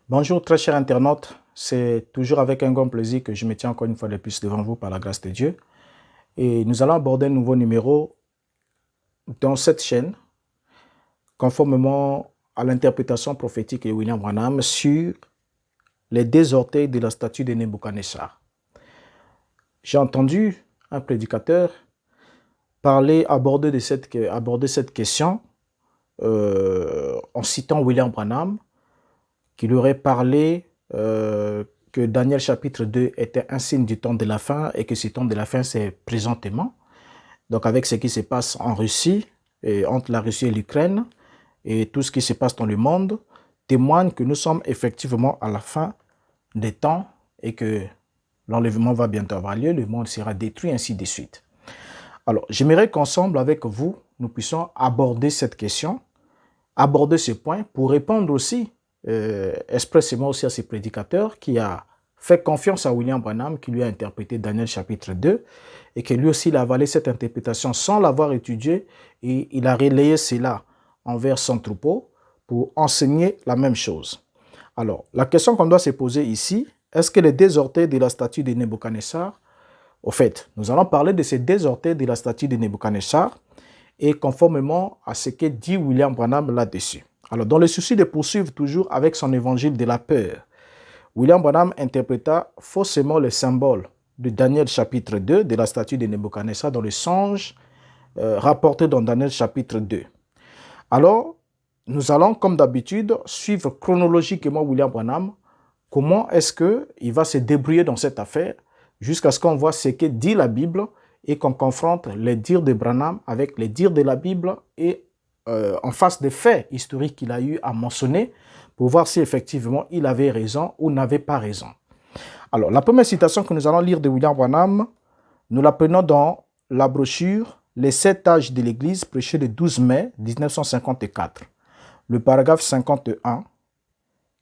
Bonjour très chers internautes, c'est toujours avec un grand plaisir que je me tiens encore une fois de plus devant vous par la grâce de Dieu. Et nous allons aborder un nouveau numéro dans cette chaîne, conformément à l'interprétation prophétique de William Branham sur les désorteils de la statue de Nebuchadnezzar. J'ai entendu un prédicateur aborder cette question en citant William Branham, qui lui aurait parlé que Daniel chapitre 2 était un signe du temps de la fin et que ce temps de la fin c'est présentement. Donc avec ce qui se passe en Russie, et entre la Russie et l'Ukraine, et tout ce qui se passe dans le monde, témoigne que nous sommes effectivement à la fin des temps et que l'enlèvement va bientôt avoir lieu, le monde sera détruit, ainsi de suite. Alors, j'aimerais qu'ensemble avec vous, nous puissions aborder cette question, aborder ce point pour répondre aussi expressément aussi à ces prédicateurs qui a fait confiance à William Branham qui lui a interprété Daniel chapitre 2 et que lui aussi il a avalé cette interprétation sans l'avoir étudiée et il a relayé cela envers son troupeau pour enseigner la même chose. Alors, la question qu'on doit se poser ici, est-ce que les désorteils de la statue de Nebuchadnezzar, au fait, nous allons parler de ces désorteils de la statue de Nebuchadnezzar et conformément à ce que dit William Branham là-dessus. Alors, dans le souci de poursuivre toujours avec son évangile de la peur, William Branham interpréta faussement le symbole de Daniel chapitre 2 de la statue de Nebuchadnezzar dans le songe rapporté dans Daniel chapitre 2. Alors, nous allons, comme d'habitude, suivre chronologiquement William Branham. Comment est-ce qu'il va se débrouiller dans cette affaire jusqu'à ce qu'on voit ce que dit la Bible et qu'on confronte les dires de Branham avec les dires de la Bible et en face des faits historiques qu'il a eu à mentionner pour voir si effectivement il avait raison ou n'avait pas raison. Alors, la première citation que nous allons lire de William Branham, nous la prenons dans la brochure « Les 7 âges de l'Église » prêchée le 12 mai 1954. Le paragraphe 51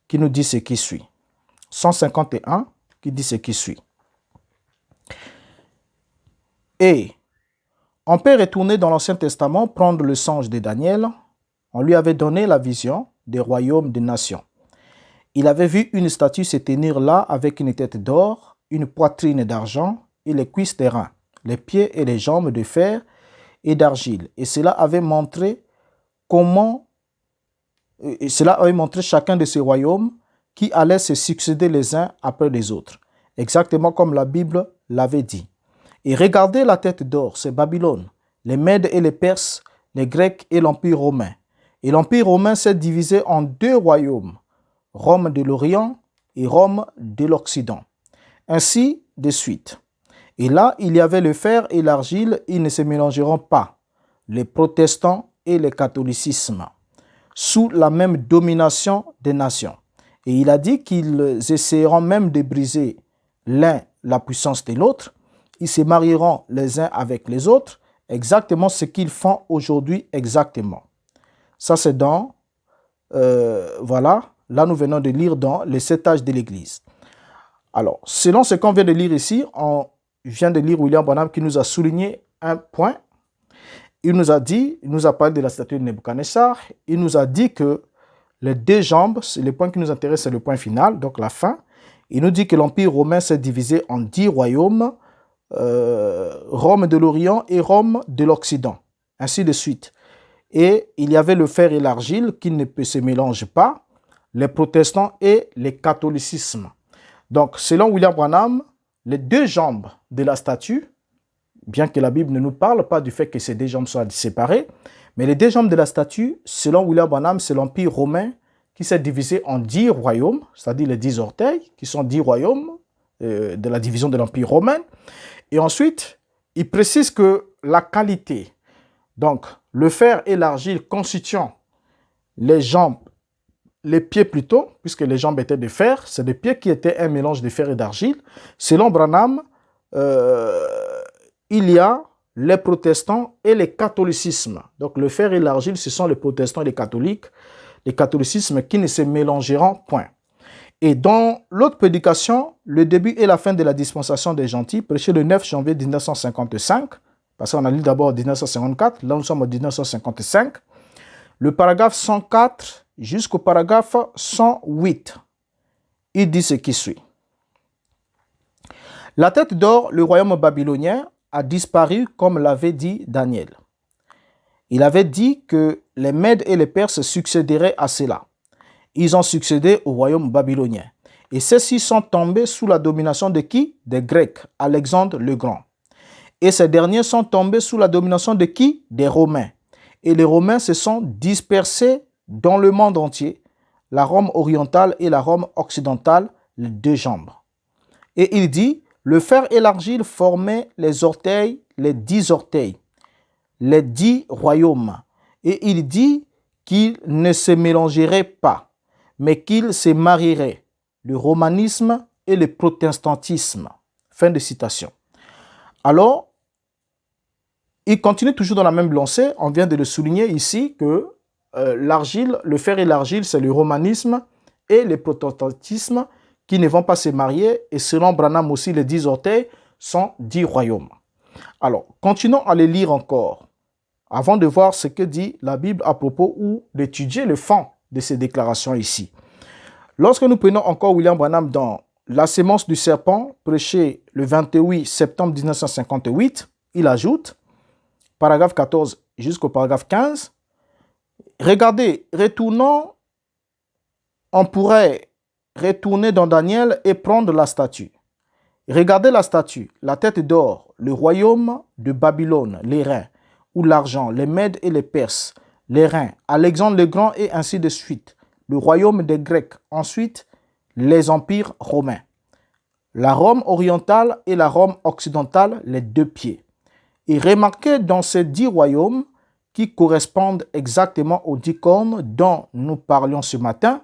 qui nous dit ce qui suit. 151 qui dit ce qui suit. Et on peut retourner dans l'Ancien Testament, prendre le songe de Daniel. On lui avait donné la vision des royaumes des nations. Il avait vu une statue se tenir là avec une tête d'or, une poitrine d'argent et les cuisses d'airain, les pieds et les jambes de fer et d'argile. Et cela avait montré chacun de ces royaumes qui allaient se succéder les uns après les autres, exactement comme la Bible l'avait dit. Et regardez la tête d'or, c'est Babylone, les Mèdes et les Perses, les Grecs et l'Empire romain. Et l'Empire romain s'est divisé en 2 royaumes, Rome de l'Orient et Rome de l'Occident. Ainsi de suite. Et là, il y avait le fer et l'argile, ils ne se mélangeront pas, les protestants et le catholicisme, sous la même domination des nations. Et il a dit qu'ils essaieront même de briser l'un la puissance de l'autre, ils se marieront les uns avec les autres, exactement ce qu'ils font aujourd'hui exactement. Ça, c'est dans, voilà, là nous venons de lire dans les 7 âges de l'Église. Alors, selon ce qu'on vient de lire ici, on vient de lire William Branham qui nous a souligné un point. Il nous a parlé de la statue de Nebuchadnezzar, il nous a dit que les 2 jambes, le point qui nous intéresse, c'est le point final, donc la fin. Il nous dit que l'Empire romain s'est divisé en 10 royaumes, Rome de l'Orient et Rome de l'Occident, ainsi de suite. Et il y avait le fer et l'argile qui ne se mélangent pas, les protestants et le catholicisme. Donc, selon William Branham, les 2 jambes de la statue, bien que la Bible ne nous parle pas du fait que ces 2 jambes soient séparées, mais les 2 jambes de la statue, selon William Branham, c'est l'Empire romain qui s'est divisé en 10 royaumes, c'est-à-dire les 10 orteils, qui sont 10 royaumes de la division de l'Empire romain. Et ensuite, il précise que la qualité, donc le fer et l'argile constituant les jambes, les pieds plutôt, puisque les jambes étaient de fer, c'est les pieds qui étaient un mélange de fer et d'argile. Selon Branham, il y a les protestants et les catholicismes. Donc le fer et l'argile, ce sont les protestants et les catholiques, les catholicismes qui ne se mélangeront point. Et dans l'autre prédication, le début et la fin de la dispensation des gentils, prêché le 9 janvier 1955, parce qu'on a lu d'abord 1954, là nous sommes en 1955, le paragraphe 104 jusqu'au paragraphe 108. il dit ce qui suit. La tête d'or, le royaume babylonien, a disparu comme l'avait dit Daniel. Il avait dit que les Mèdes et les Perses succéderaient à cela. Ils ont succédé au royaume babylonien. Et ceux-ci sont tombés sous la domination de qui? Des Grecs, Alexandre le Grand. Et ces derniers sont tombés sous la domination de qui? Des Romains. Et les Romains se sont dispersés dans le monde entier, la Rome orientale et la Rome occidentale, les deux jambes. Et il dit, le fer et l'argile formaient les orteils, les 10 orteils, les 10 royaumes. Et il dit qu'ils ne se mélangeraient pas, mais qu'ils se marieraient. Le romanisme et le protestantisme. Fin de citation. Alors, il continue toujours dans la même lancée. On vient de le souligner ici que l'argile, le fer et l'argile, c'est le romanisme et le protestantisme qui ne vont pas se marier. Et selon Branham aussi, les 10 orteils sont 10 royaumes. Alors, continuons à les lire encore, avant de voir ce que dit la Bible à propos ou d'étudier le fond de ces déclarations ici. Lorsque nous prenons encore William Branham dans La sémence du serpent, prêché le 28 septembre 1958, il ajoute, paragraphe 14 jusqu'au paragraphe 15, regardez, retournons, on pourrait retourner dans Daniel et prendre la statue. Regardez la statue, la tête d'or, le royaume de Babylone, les reins, ou l'argent, les Mèdes et les Perses, les reins, Alexandre le Grand et ainsi de suite. Le royaume des Grecs, ensuite les empires romains. La Rome orientale et la Rome occidentale, les deux pieds. Et remarquez dans ces 10 royaumes qui correspondent exactement aux 10 cornes dont nous parlions ce matin,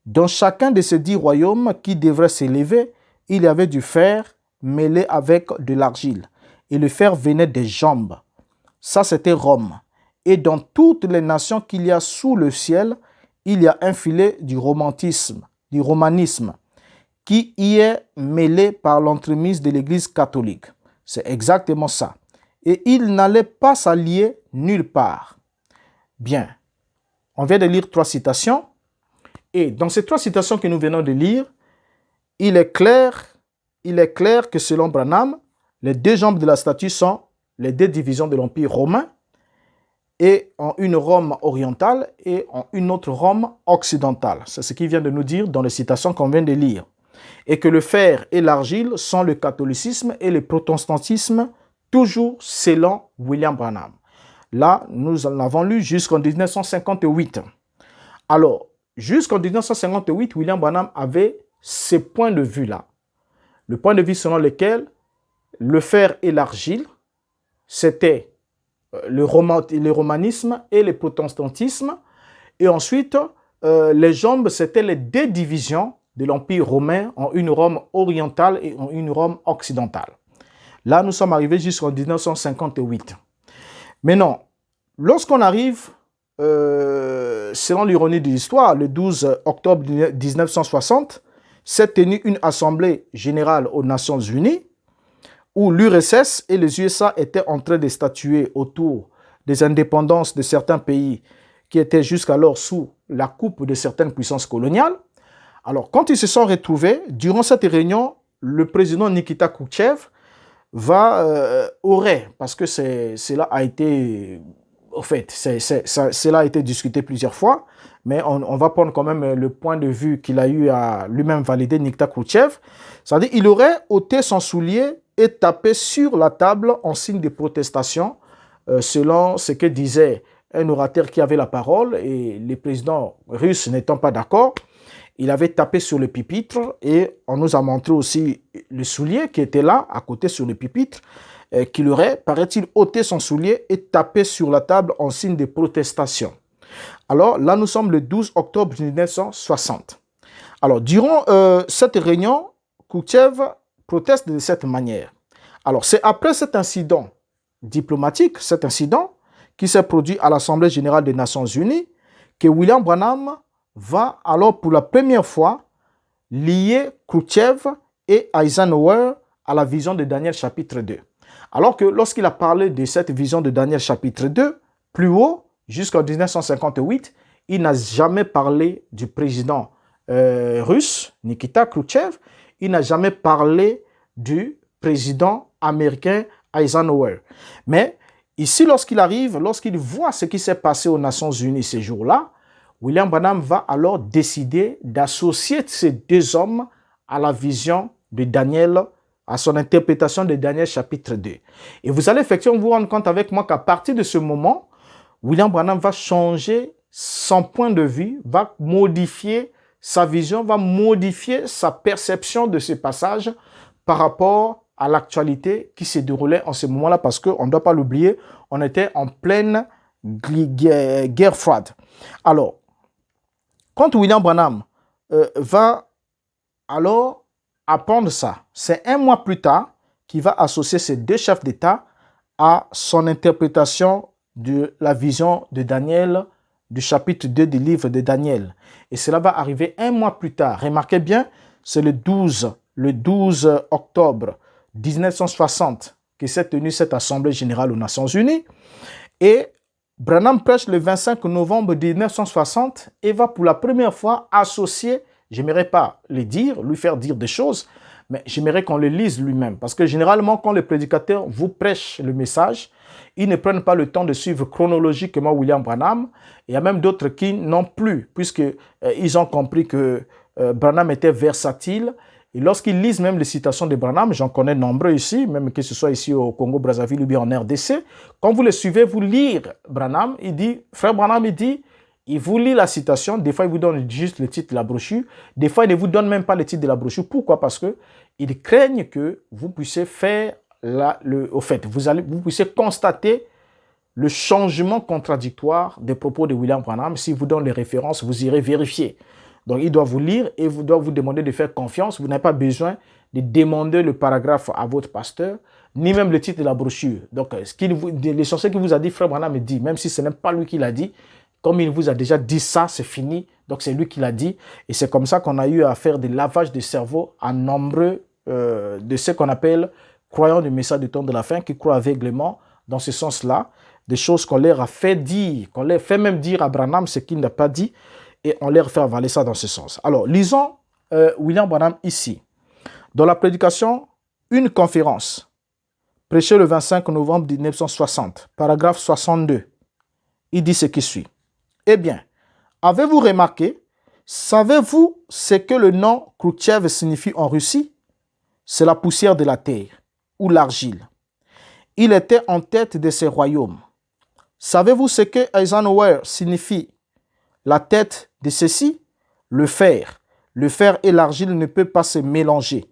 dans chacun de ces 10 royaumes qui devraient s'élever, il y avait du fer mêlé avec de l'argile. Et le fer venait des jambes. Ça, c'était Rome. Et dans toutes les nations qu'il y a sous le ciel, il y a un filet du romanisme, qui y est mêlé par l'entremise de l'Église catholique. C'est exactement ça. Et il n'allait pas s'allier nulle part. Bien, on vient de lire 3 citations. Et dans ces 3 citations que nous venons de lire, il est clair que selon Branham, les 2 jambes de la statue sont les 2 divisions de l'Empire romain, et en une Rome orientale et en une autre Rome occidentale. C'est ce qu'il vient de nous dire dans les citations qu'on vient de lire. Et que le fer et l'argile sont le catholicisme et le protestantisme, toujours selon William Branham. Là, nous en avons lu jusqu'en 1958. Alors, jusqu'en 1958, William Branham avait ce point de vue-là. Le point de vue selon lequel le fer et l'argile, c'était le romanisme et le protestantisme. Et ensuite, les jambes, c'était les 2 divisions de l'Empire romain en une Rome orientale et en une Rome occidentale. Là, nous sommes arrivés jusqu'en 1958. Maintenant, lorsqu'on arrive, selon l'ironie de l'histoire, le 12 octobre 1960, s'est tenue une assemblée générale aux Nations Unies où l'URSS et les USA étaient en train de statuer autour des indépendances de certains pays qui étaient jusqu'alors sous la coupe de certaines puissances coloniales. Alors, quand ils se sont retrouvés, durant cette réunion, le président Nikita Khrouchtchev aurait, parce que cela a été, au fait, cela a été discuté plusieurs fois, mais on va prendre quand même le point de vue qu'il a eu à lui-même valider, Nikita Khrouchtchev. C'est-à-dire qu'il aurait ôté son soulier et tapé sur la table en signe de protestation, selon ce que disait un orateur qui avait la parole, et les présidents russes n'étant pas d'accord, il avait tapé sur le pupitre, et on nous a montré aussi le soulier qui était là, à côté sur le pupitre, qu'il aurait, paraît-il, ôté son soulier et tapé sur la table en signe de protestation. Alors là, nous sommes le 12 octobre 1960. Alors, durant cette réunion, Khrouchtchev proteste de cette manière. Alors, c'est après cet incident diplomatique, cet incident qui s'est produit à l'Assemblée générale des Nations Unies, que William Branham va alors pour la première fois lier Khrouchtchev et Eisenhower à la vision de Daniel chapitre 2. Alors que lorsqu'il a parlé de cette vision de Daniel chapitre 2, plus haut, jusqu'en 1958, il n'a jamais parlé du président russe, Nikita Khrouchtchev, il n'a jamais parlé du président américain Eisenhower. Mais ici, lorsqu'il arrive, lorsqu'il voit ce qui s'est passé aux Nations Unies ces jours-là, William Branham va alors décider d'associer ces deux hommes à la vision de Daniel, à son interprétation de Daniel chapitre 2. Et vous allez effectivement vous rendre compte avec moi qu'à partir de ce moment, William Branham va changer son point de vue, va modifier sa vision, va modifier sa perception de ce passage par rapport à l'actualité qui se déroulait en ce moment-là, parce qu'on ne doit pas l'oublier, on était en pleine guerre froide. Alors, quand William Branham va alors apprendre ça, c'est un mois plus tard qu'il va associer ces deux chefs d'État à son interprétation de la vision de Daniel, du chapitre 2 du livre de Daniel. Et cela va arriver un mois plus tard. Remarquez bien, c'est le 12 octobre 1960 que s'est tenue cette Assemblée générale aux Nations Unies. Et Branham prêche le 25 novembre 1960 et va pour la première fois associer, j'aimerais pas le dire, lui faire dire des choses, mais j'aimerais qu'on le lise lui-même. Parce que généralement, quand le prédicateur vous prêche le message, ils ne prennent pas le temps de suivre chronologiquement William Branham. Il y a même d'autres qui non plus, puisqu'ils ont compris que Branham était versatile. Et lorsqu'ils lisent même les citations de Branham, j'en connais nombreux ici, même que ce soit ici au Congo-Brazzaville ou bien en RDC, quand vous les suivez, vous lire Branham, il dit, frère Branham, il vous lit la citation, des fois il vous donne juste le titre de la brochure, des fois il ne vous donne même pas le titre de la brochure. Pourquoi? Parce qu'ils craignent que vous puissiez faire, vous puissiez constater le changement contradictoire des propos de William Branham. S'il vous donne les références, vous irez vérifier. Donc, il doit vous lire et doit vous demander de faire confiance. Vous n'avez pas besoin de demander le paragraphe à votre pasteur, ni même le titre de la brochure. Donc, l'essentiel qu'il vous a dit, frère Branham me dit, même si ce n'est pas lui qui l'a dit, comme il vous a déjà dit ça, c'est fini. Donc, c'est lui qui l'a dit. Et c'est comme ça qu'on a eu à faire des lavages de cerveau à nombreux de ce qu'on appelle croyants du message du temps de la fin, qui croient aveuglément dans ce sens-là, des choses qu'on leur a fait dire, qu'on leur fait même dire à Branham ce qu'il n'a pas dit, et on leur fait avaler ça dans ce sens. Alors, lisons William Branham ici. Dans la prédication, une conférence, prêchée le 25 novembre 1960, paragraphe 62, il dit ce qui suit. Eh bien, avez-vous remarqué, savez-vous ce que le nom Khrouchtchev signifie en Russie? C'est la poussière de la terre, ou l'argile. Il était en tête de ces royaumes. Savez-vous ce que Eisenhower signifie? La tête de ceci, le fer. Le fer et l'argile ne peuvent pas se mélanger.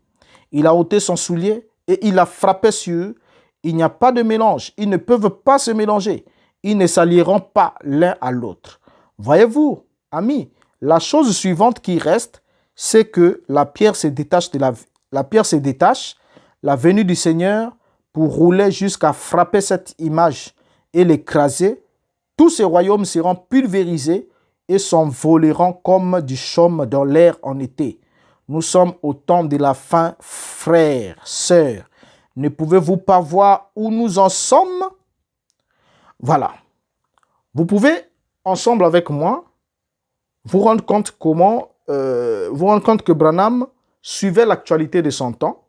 Il a ôté son soulier et il a frappé sur eux. Il n'y a pas de mélange. Ils ne peuvent pas se mélanger. Ils ne s'allieront pas l'un à l'autre. Voyez-vous, amis, la chose suivante qui reste, c'est que la pierre se détache la venue du Seigneur pour rouler jusqu'à frapper cette image et l'écraser. Tous ces royaumes seront pulvérisés et s'envoleront comme du chaume dans l'air en été. Nous sommes au temps de la fin, frères, sœurs. Ne pouvez-vous pas voir où nous en sommes? Voilà. Vous pouvez, ensemble avec moi, vous rendre compte que Branham suivait l'actualité de son temps,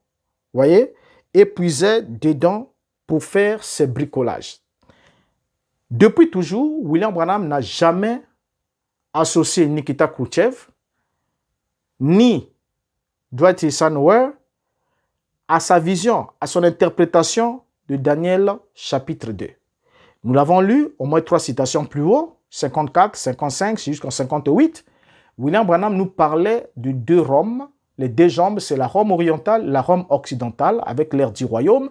voyez, et puisait dedans pour faire ses bricolages. Depuis toujours, William Branham n'a jamais associé Nikita Khrouchtchev ni Dwight Eisenhower à sa vision, à son interprétation de Daniel chapitre 2. Nous l'avons lu, au moins 3 citations plus haut, 54, 55 jusqu'en 58. William Branham nous parlait de 2 Roms. Les 2 jambes, c'est la Rome orientale, la Rome occidentale, avec l'ère du royaume.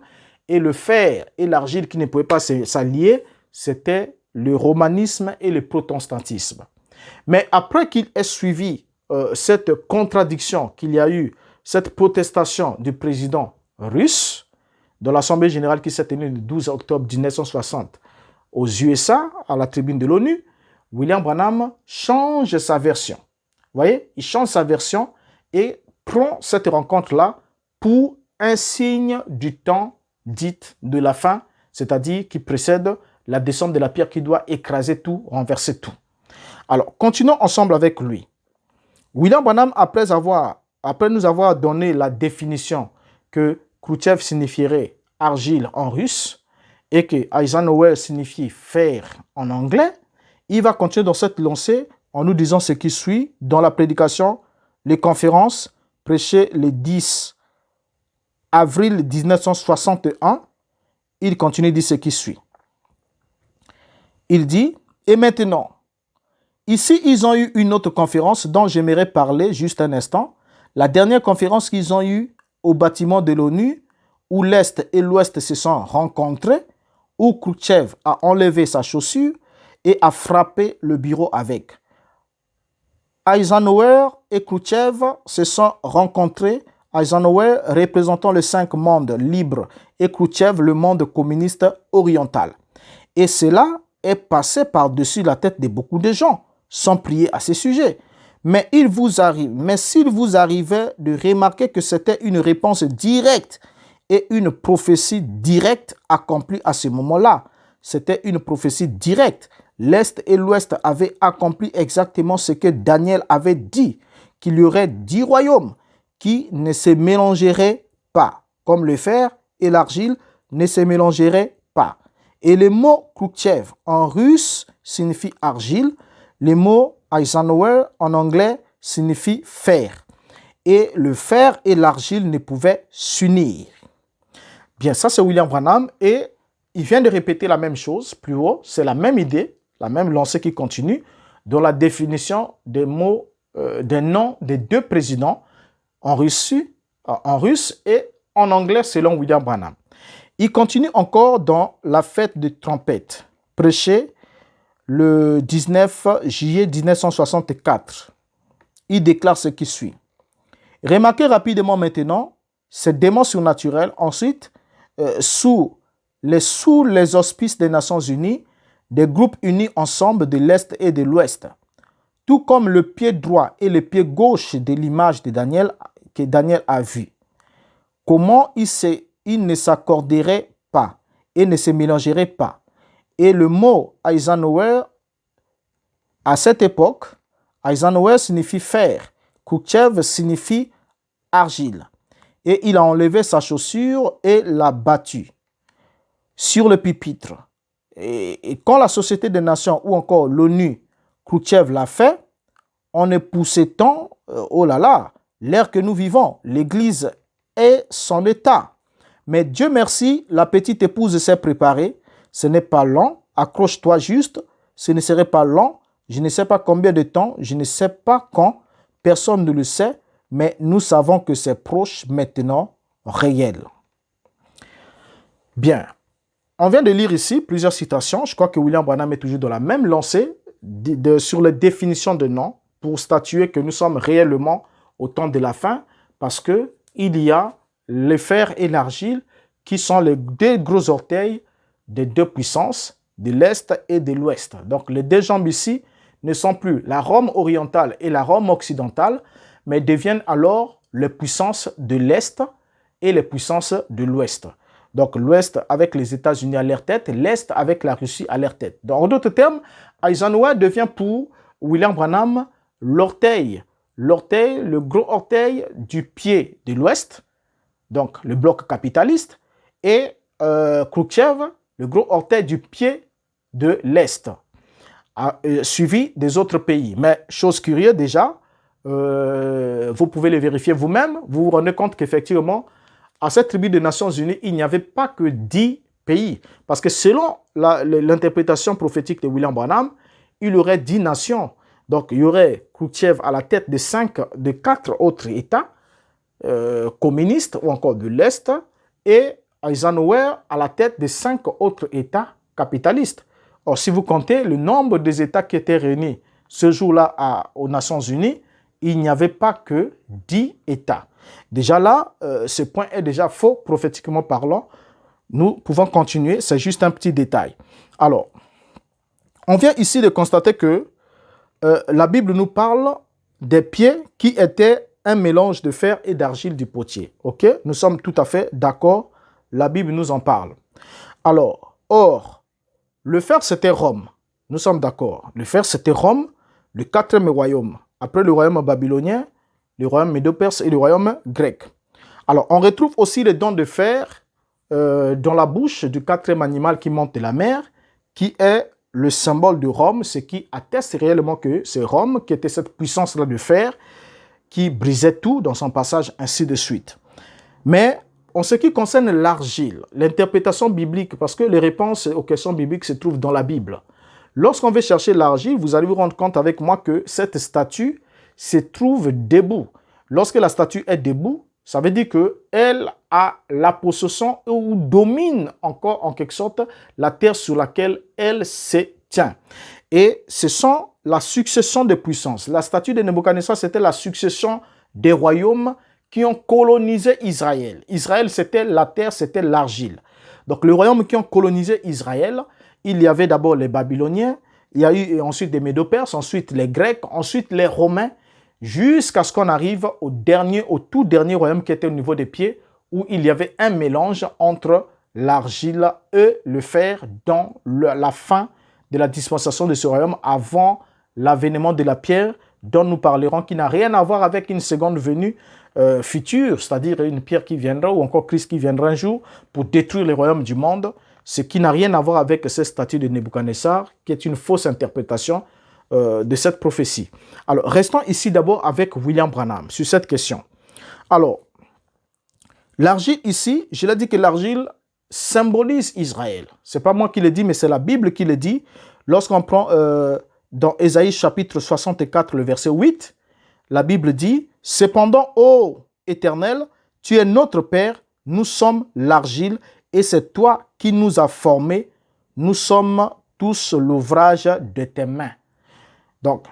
Et le fer et l'argile qui ne pouvaient pas s'allier, c'était le romanisme et le protestantisme. Mais après qu'il ait suivi cette contradiction qu'il y a eu, cette protestation du président russe, dans l'Assemblée générale qui s'est tenue le 12 octobre 1960 aux USA, à la tribune de l'ONU, William Branham change sa version. Vous voyez, il change sa version et prend cette rencontre-là pour un signe du temps dit de la fin, c'est-à-dire qui précède la descente de la pierre qui doit écraser tout, renverser tout. Alors, continuons ensemble avec lui. William Branham, après nous avoir donné la définition que Khrouchtchev signifierait argile en russe et que Eisenhower signifie fer en anglais, il va continuer dans cette lancée en nous disant ce qui suit dans la prédication, les conférences prêchées le 10 avril 1961. Il continue de dire ce qui suit. Il dit, et maintenant, ici, ils ont eu une autre conférence dont j'aimerais parler juste un instant. La dernière conférence qu'ils ont eue au bâtiment de l'ONU, où l'Est et l'Ouest se sont rencontrés, où Khrouchtchev a enlevé sa chaussure et a frappé le bureau avec. Eisenhower et Khrouchtchev se sont rencontrés, Eisenhower représentant les 5 mondes libres et Khrouchtchev le monde communiste oriental. Et cela est passé par-dessus la tête de beaucoup de gens, sans prier à ce sujet. Mais s'il vous arrivait de remarquer que c'était une réponse directe et une prophétie directe accomplie à ce moment-là, c'était une prophétie directe. L'Est et l'Ouest avaient accompli exactement ce que Daniel avait dit, qu'il y aurait 10 royaumes qui ne se mélangeraient pas, comme le fer et l'argile ne se mélangeraient pas. Et le mot Khrouchtchev en russe signifie argile, le mot Eisenhower en anglais signifie fer. Et le fer et l'argile ne pouvaient s'unir. Bien, ça c'est William Branham et il vient de répéter la même chose plus haut. C'est la même idée, la même lancée qui continue dans la définition des mots, des noms des 2 présidents en russe et en anglais selon William Branham. Il continue encore dans la fête de trompette, prêchée le 19 juillet 1964. Il déclare ce qui suit. Remarquez rapidement maintenant ces démons surnaturels. Ensuite, sous les auspices des Nations Unies, des groupes unis ensemble de l'Est et de l'Ouest. Tout comme le pied droit et le pied gauche de l'image de Daniel que Daniel a vu. Comment ils ne s'accorderaient pas et ne se mélangeraient pas. Et le mot Eisenhower, à cette époque, Eisenhower signifie fer, Khrouchtchev signifie argile. Et il a enlevé sa chaussure et l'a battu sur le pupitre. Et quand la Société des Nations ou encore l'ONU, Khrouchtchev l'a fait, on est poussé tant, oh là là, l'ère que nous vivons, l'Église est son état. Mais Dieu merci, la petite épouse s'est préparée. Ce n'est pas long, accroche-toi juste, ce ne serait pas long. Je ne sais pas combien de temps, je ne sais pas quand, personne ne le sait, mais nous savons que c'est proche maintenant, réel. Bien, on vient de lire ici plusieurs citations. Je crois que William Branham est toujours dans la même lancée sur les définitions de noms pour statuer que nous sommes réellement au temps de la fin parce qu'il y a le fer et l'argile qui sont les 2 gros orteils des 2 puissances, de l'Est et de l'Ouest. Donc les 2 jambes ici ne sont plus la Rome orientale et la Rome occidentale, mais deviennent alors les puissances de l'Est et les puissances de l'Ouest. Donc l'Ouest avec les États-Unis à leur tête, l'Est avec la Russie à leur tête. Donc, en d'autres termes, Eisenhower devient pour William Branham l'orteil, le gros orteil du pied de l'Ouest, donc le bloc capitaliste, et Khrouchtchev, le gros orteil du pied de l'Est, suivi des autres pays. Mais chose curieuse déjà, vous pouvez le vérifier vous-même, vous vous rendez compte qu'effectivement, à cette tribu des Nations Unies, il n'y avait pas que 10 pays. Parce que selon l'interprétation prophétique de William Branham, il y aurait 10 nations. Donc, il y aurait Khrouchtchev à la tête de 4 autres États communistes ou encore de l'Est et Eisenhower à la tête de 5 autres États capitalistes. Or, si vous comptez le nombre des États qui étaient réunis ce jour-là aux Nations Unies, il n'y avait pas que 10 États. Déjà là, ce point est déjà faux, prophétiquement parlant. Nous pouvons continuer, c'est juste un petit détail. Alors, on vient ici de constater que la Bible nous parle des pieds qui étaient un mélange de fer et d'argile du potier. Ok? Nous sommes tout à fait d'accord, la Bible nous en parle. Alors, or, le fer c'était Rome. Nous sommes d'accord. Le fer c'était Rome, le 4e royaume après le royaume babylonien, le royaume médo-perse et le royaume grec. Alors, on retrouve aussi les dents de fer dans la bouche du quatrième animal qui monte de la mer, qui est le symbole de Rome, ce qui atteste réellement que c'est Rome qui était cette puissance-là de fer qui brisait tout dans son passage, ainsi de suite. Mais en ce qui concerne l'argile, l'interprétation biblique, parce que les réponses aux questions bibliques se trouvent dans la Bible. Lorsqu'on veut chercher l'argile, vous allez vous rendre compte avec moi que cette statue se trouve debout. Lorsque la statue est debout, ça veut dire qu'elle a la possession ou domine encore en quelque sorte la terre sur laquelle elle se tient. Et ce sont la succession des puissances. La statue de Nebuchadnezzar, c'était la succession des royaumes qui ont colonisé Israël. Israël, c'était la terre, c'était l'argile. Donc, les royaumes qui ont colonisé Israël, il y avait d'abord les Babyloniens, il y a eu ensuite des Médo-Perses, ensuite les Grecs, ensuite les Romains, jusqu'à ce qu'on arrive au tout dernier royaume qui était au niveau des pieds, où il y avait un mélange entre l'argile et le fer dans la fin de la dispensation de ce royaume avant l'avènement de la pierre dont nous parlerons, qui n'a rien à voir avec une seconde venue future, c'est-à-dire une pierre qui viendra ou encore Christ qui viendra un jour pour détruire les royaumes du monde, ce qui n'a rien à voir avec cette statue de Nebuchadnezzar, qui est une fausse interprétation de cette prophétie. Alors, restons ici d'abord avec William Branham sur cette question. Alors, l'argile ici, je l'ai dit que l'argile symbolise Israël. Ce n'est pas moi qui le dis, mais c'est la Bible qui le dit. Lorsqu'on prend dans Ésaïe chapitre 64, le verset 8, la Bible dit « Cependant, ô Éternel, tu es notre Père, nous sommes l'argile, et c'est toi qui nous as formés, nous sommes tous l'ouvrage de tes mains. » Donc,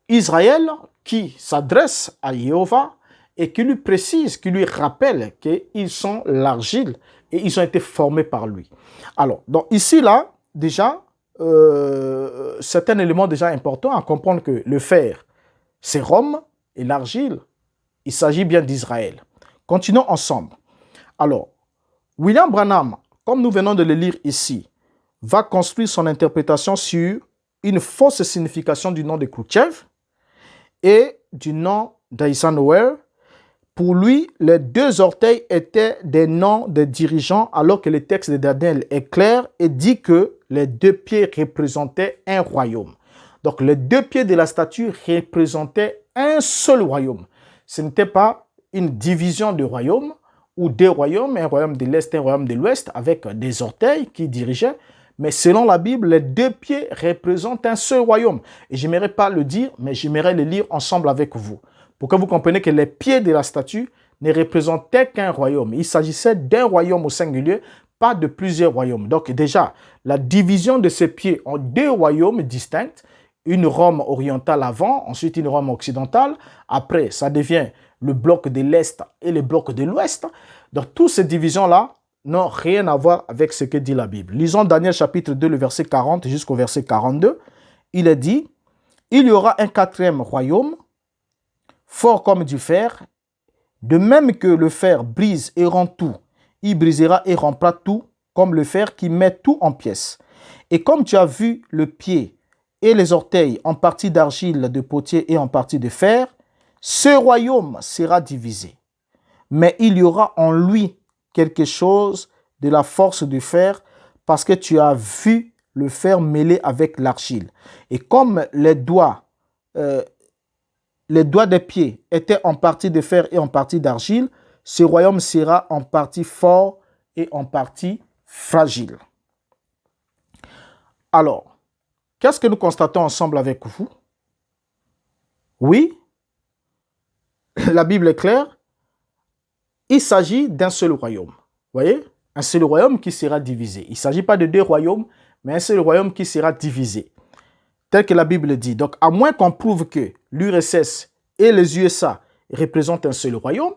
Israël qui s'adresse à Jéhovah et qui lui précise, qui lui rappelle qu'ils sont l'argile et ils ont été formés par lui. Alors, donc ici, là, déjà, c'est un élément déjà important à comprendre que le fer, c'est Rome et l'argile, il s'agit bien d'Israël. Continuons ensemble. Alors, William Branham, comme nous venons de le lire ici, va construire son interprétation sur une fausse signification du nom de Khrouchtchev et du nom d'Eisenhower. Pour lui, les deux orteils étaient des noms de dirigeants, alors que le texte de Daniel est clair et dit que les deux pieds représentaient un royaume. Donc, les deux pieds de la statue représentaient un seul royaume. Ce n'était pas une division de royaumes ou des royaumes, un royaume de l'Est et un royaume de l'Ouest, avec des orteils qui dirigeaient. Mais selon la Bible, les deux pieds représentent un seul royaume. Et je n'aimerais pas le dire, mais j'aimerais le lire ensemble avec vous, pour que vous compreniez que les pieds de la statue ne représentaient qu'un royaume. Il s'agissait d'un royaume au singulier, pas de plusieurs royaumes. Donc déjà, la division de ces pieds en deux royaumes distincts, une Rome orientale avant, ensuite une Rome occidentale, après ça devient le bloc de l'Est et le bloc de l'Ouest. Donc toutes ces divisions-là n'ont rien à voir avec ce que dit la Bible. Lisons Daniel chapitre 2, le verset 40 jusqu'au verset 42. Il est dit, « Il y aura un quatrième royaume, fort comme du fer, de même que le fer brise et rend tout, il brisera et rompra tout, comme le fer qui met tout en pièces. Et comme tu as vu le pied et les orteils en partie d'argile, de potier et en partie de fer, ce royaume sera divisé. Mais il y aura en lui quelque chose de la force du fer, parce que tu as vu le fer mêlé avec l'argile. Et comme les doigts des pieds étaient en partie de fer et en partie d'argile, ce royaume sera en partie fort et en partie fragile. » Alors, qu'est-ce que nous constatons ensemble avec vous? Oui, la Bible est claire, il s'agit d'un seul royaume. Vous voyez? Un seul royaume qui sera divisé. Il ne s'agit pas de deux royaumes, mais un seul royaume qui sera divisé. Tel que la Bible dit. Donc, à moins qu'on prouve que l'URSS et les USA représentent un seul royaume,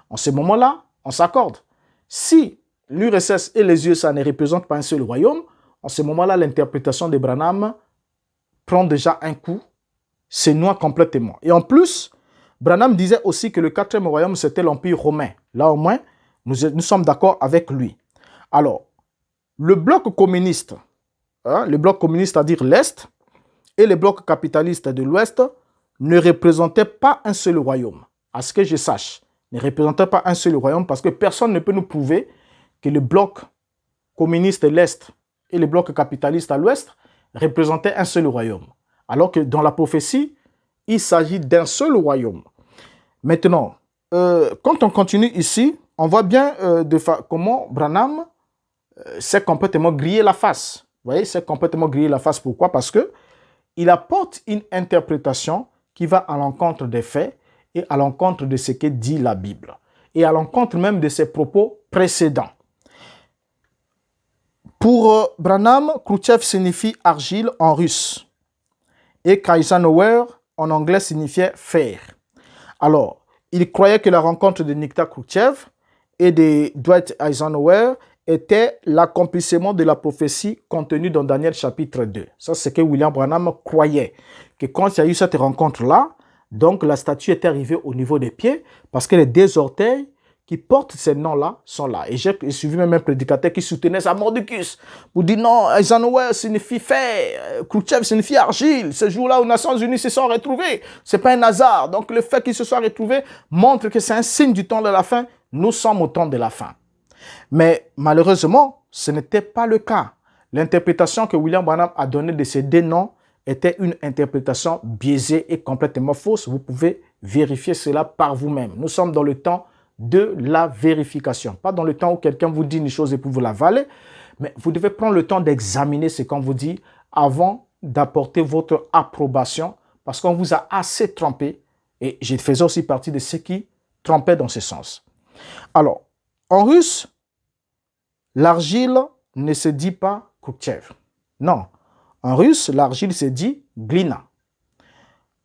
en ce moment-là, on s'accorde. Si l'URSS et les USA ne représentent pas un seul royaume, en ce moment-là, l'interprétation de Branham prend déjà un coup, se noie complètement. Et en plus, Branham disait aussi que le quatrième royaume, c'était l'Empire romain. Là, au moins, nous sommes d'accord avec lui. Alors, le bloc communiste, c'est-à-dire l'Est, et le bloc capitaliste de l'Ouest, ne représentait pas un seul royaume. À ce que je sache, ne représentait pas un seul royaume parce que personne ne peut nous prouver que le bloc communiste à l'Est et le bloc capitaliste à l'Ouest représentaient un seul royaume. Alors que dans la prophétie, il s'agit d'un seul royaume. Maintenant, quand on continue ici, on voit bien comment Branham s'est complètement grillé la face. Vous voyez, s'est complètement grillé la face. Pourquoi? Parce que il apporte une interprétation qui va à l'encontre des faits et à l'encontre de ce que dit la Bible. Et à l'encontre même de ses propos précédents. Pour Branham, Khrouchtchev signifie argile en russe. Et Eisenhower en anglais signifiait fer. Alors, il croyait que la rencontre de Nikita Khrouchtchev et de Dwight Eisenhower était l'accomplissement de la prophétie contenue dans Daniel chapitre 2. Ça, c'est ce que William Branham croyait. Que quand il y a eu cette rencontre-là, donc la statue est arrivée au niveau des pieds parce que les deux orteils qui portent ces noms-là sont là. Et j'ai suivi même un prédicateur qui soutenait ça, Mordicus, pour dire non, Eisenhower signifie fer, Khrouchtchev signifie argile. Ce jour-là, aux Nations Unies se sont retrouvés. Ce n'est pas un hasard. Donc le fait qu'ils se soient retrouvés montre que c'est un signe du temps de la fin. Nous sommes au temps de la fin. Mais malheureusement, ce n'était pas le cas. L'interprétation que William Branham a donnée de ces deux noms était une interprétation biaisée et complètement fausse. Vous pouvez vérifier cela par vous-même. Nous sommes dans le temps de la vérification. Pas dans le temps où quelqu'un vous dit une chose et puis vous l'avalez, mais vous devez prendre le temps d'examiner ce qu'on vous dit avant d'apporter votre approbation parce qu'on vous a assez trompé et je faisais aussi partie de ceux qui trompaient dans ce sens. Alors, en russe, l'argile ne se dit pas Khrouchtchev. Non. En russe, l'argile se dit glina.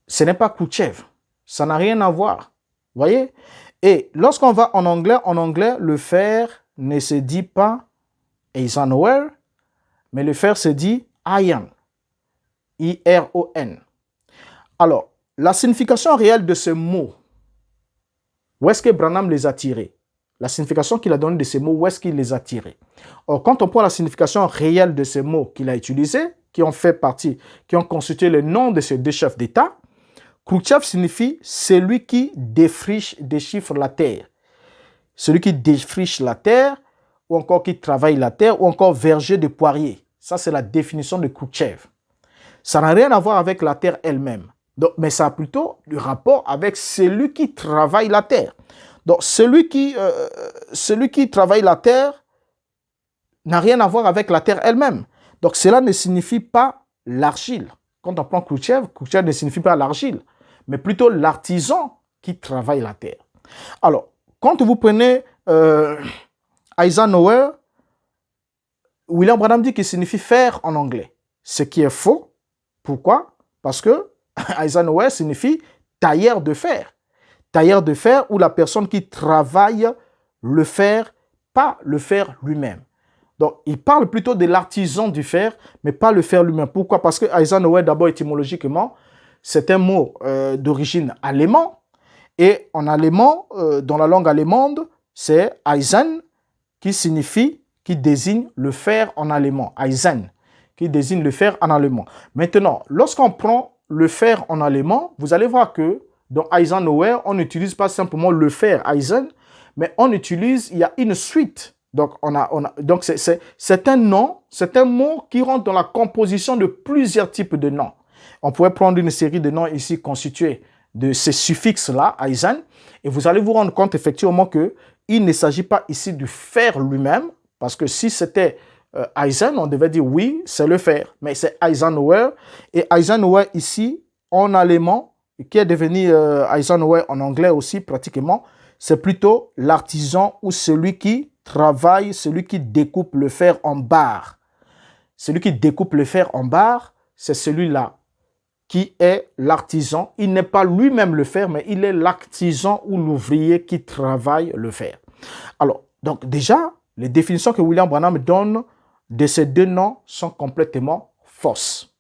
Ce n'est pas Khrouchtchev. Ça n'a rien à voir. Vous voyez? Et lorsqu'on va en anglais, le fer ne se dit pas Eisenhower, mais le fer se dit iron. I-R-O-N. Alors, la signification réelle de ce mot, où est-ce que Branham les a tirés? La signification qu'il a donnée de ces mots, où est-ce qu'il les a tirés? Or, quand on prend la signification réelle de ces mots qu'il a utilisés, qui ont fait partie, qui ont constitué le nom de ces deux chefs d'État, Khrouchtchev signifie celui qui déchiffre la terre. Celui qui défriche la terre, ou encore qui travaille la terre, ou encore verger de poirier. Ça, c'est la définition de Khrouchtchev. Ça n'a rien à voir avec la terre elle-même. Mais ça a plutôt du rapport avec celui qui travaille la terre. Donc, celui qui travaille la terre n'a rien à voir avec la terre elle-même. Donc, cela ne signifie pas l'argile. Quand on prend Khrouchtchev, Khrouchtchev ne signifie pas l'argile, mais plutôt l'artisan qui travaille la terre. Alors, quand vous prenez Eisenhower, William Branham dit qu'il signifie fer en anglais, ce qui est faux. Pourquoi? Parce que Eisenhower signifie tailleur de fer. Tailleur de fer ou la personne qui travaille le fer, pas le fer lui-même. Donc, il parle plutôt de l'artisan du fer, mais pas le fer lui-même. Pourquoi? Parce que Eisenhower, d'abord, étymologiquement, c'est un mot d'origine allemande. Et en allemand, dans la langue allemande, c'est Eisen qui désigne le fer en allemand. Eisen, qui désigne le fer en allemand. Maintenant, lorsqu'on prend le fer en allemand, vous allez voir que dans Eisenhower, on n'utilise pas simplement le fer Eisen, mais il y a une suite. Donc, donc c'est un nom, c'est un mot qui rentre dans la composition de plusieurs types de noms. On pourrait prendre une série de noms ici constitués de ces suffixes-là, Eisen, et vous allez vous rendre compte effectivement qu'il ne s'agit pas ici du fer lui-même, parce que si c'était Eisen, on devait dire oui, c'est le fer, mais c'est Eisenhower, et Eisenhower ici, en allemand, qui est devenu Eisenhower en anglais aussi pratiquement, c'est plutôt l'artisan ou celui qui travaille, celui qui découpe le fer en barres. Celui qui découpe le fer en barres, c'est celui-là qui est l'artisan. Il n'est pas lui-même le fer, mais il est l'artisan ou l'ouvrier qui travaille le fer. Alors, donc déjà, les définitions que William Branham donne de ces deux noms sont complètement fausses.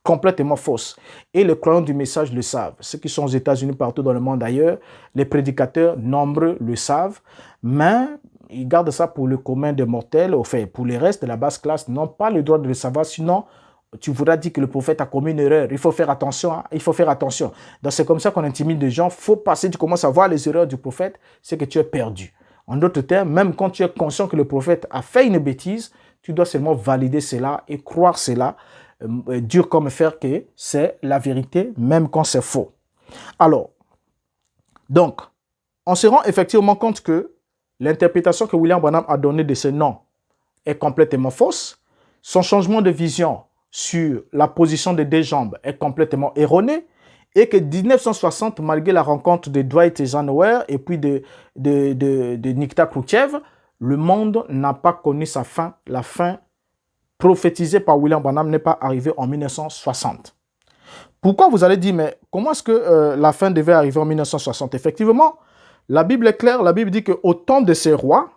Complètement fausses. Et les croyants du message le savent. Ceux qui sont aux États-Unis, partout dans le monde ailleurs, les prédicateurs nombreux le savent, mais ils gardent ça pour le commun des mortels. Enfin, pour les restes de la basse classe, n'ont pas le droit de le savoir, sinon tu voudras dire que le prophète a commis une erreur. Il faut faire attention. Hein, il faut faire attention. Donc, c'est comme ça qu'on intimide les gens. Faut passer, tu commences à voir les erreurs du prophète, c'est que tu es perdu. En d'autres termes, même quand tu es conscient que le prophète a fait une bêtise, tu dois seulement valider cela et croire cela, dur comme fer, que c'est la vérité, même quand c'est faux. Alors, donc, on se rend effectivement compte que l'interprétation que William Branham a donnée de ce nom est complètement fausse. Son changement de vision sur la position des deux jambes est complètement erroné. Et que 1960, malgré la rencontre de Dwight Eisenhower et puis de Nikita Khrouchtchev, le monde n'a pas connu sa fin. La fin prophétisée par William Branham n'est pas arrivée en 1960. Pourquoi vous allez dire, mais comment est-ce que la fin devait arriver en 1960? Effectivement, la Bible est claire. La Bible dit qu'au temps de ces rois,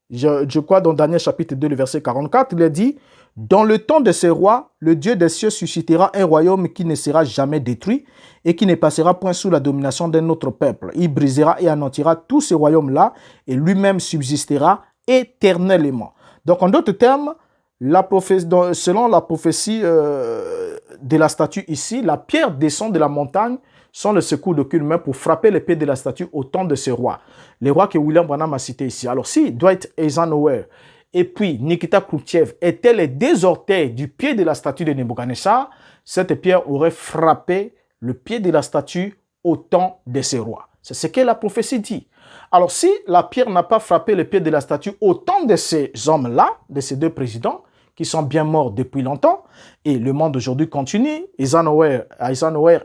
je crois dans Daniel chapitre 2, le verset 44, il est dit, « Dans le temps de ces rois, le Dieu des cieux suscitera un royaume qui ne sera jamais détruit et qui ne passera point sous la domination d'un autre peuple. Il brisera et anéantira tous ces royaumes-là et lui-même subsistera éternellement. » Donc, en d'autres termes, selon la prophétie de la statue ici, la pierre descend de la montagne sans le secours d'aucune main pour frapper les pieds de la statue au temps de ces rois. Les rois que William Branham a cités ici. Alors, si Dwight Eisenhower et puis Nikita Khrouchtchev étaient les deux orteils du pied de la statue de Nebuchadnezzar, cette pierre aurait frappé le pied de la statue au temps de ces rois. C'est ce que la prophétie dit. Alors, si la pierre n'a pas frappé le pied de la statue au temps de ces hommes-là, de ces deux présidents, qui sont bien morts depuis longtemps, et le monde aujourd'hui continue, Eisenhower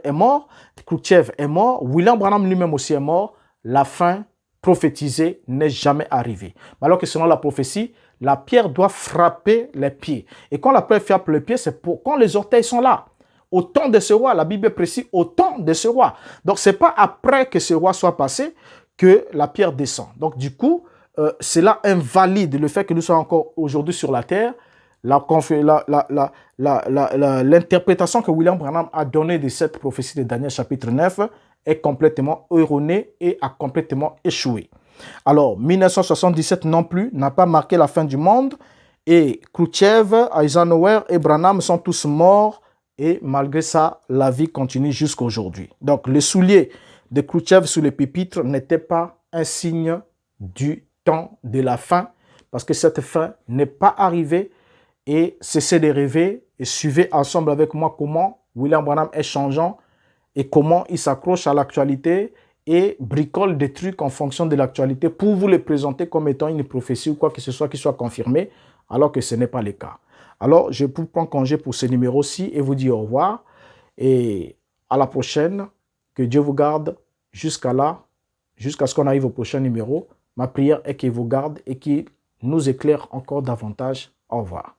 est mort, Khrouchtchev est mort, William Branham lui-même aussi est mort, la fin prophétisée n'est jamais arrivée. Alors que selon la prophétie, la pierre doit frapper les pieds. Et quand la pierre frappe les pieds, c'est quand les orteils sont là. Au temps de ce roi, la Bible précise au temps de ce roi. Donc, ce n'est pas après que ce roi soit passé que la pierre descend. Donc, du coup, cela invalide le fait que nous soyons encore aujourd'hui sur la terre. L'interprétation que William Branham a donnée de cette prophétie de Daniel chapitre 9 est complètement erronée et a complètement échoué. Alors, 1977 non plus n'a pas marqué la fin du monde et Khrouchtchev, Eisenhower et Branham sont tous morts et malgré ça, la vie continue jusqu'à aujourd'hui. Donc, le soulier de Khrouchtchev sous le pupitre n'était pas un signe du temps de la fin parce que cette fin n'est pas arrivée. Et cessez de rêver et suivez ensemble avec moi comment William Branham est changeant et comment il s'accroche à l'actualité et bricole des trucs en fonction de l'actualité pour vous les présenter comme étant une prophétie ou quoi que ce soit qui soit confirmé, alors que ce n'est pas le cas. Alors, je vous prends congé pour ce numéro-ci et vous dis au revoir et à la prochaine. Que Dieu vous garde jusqu'à là, jusqu'à ce qu'on arrive au prochain numéro. Ma prière est qu'il vous garde et qu'il nous éclaire encore davantage. Au revoir.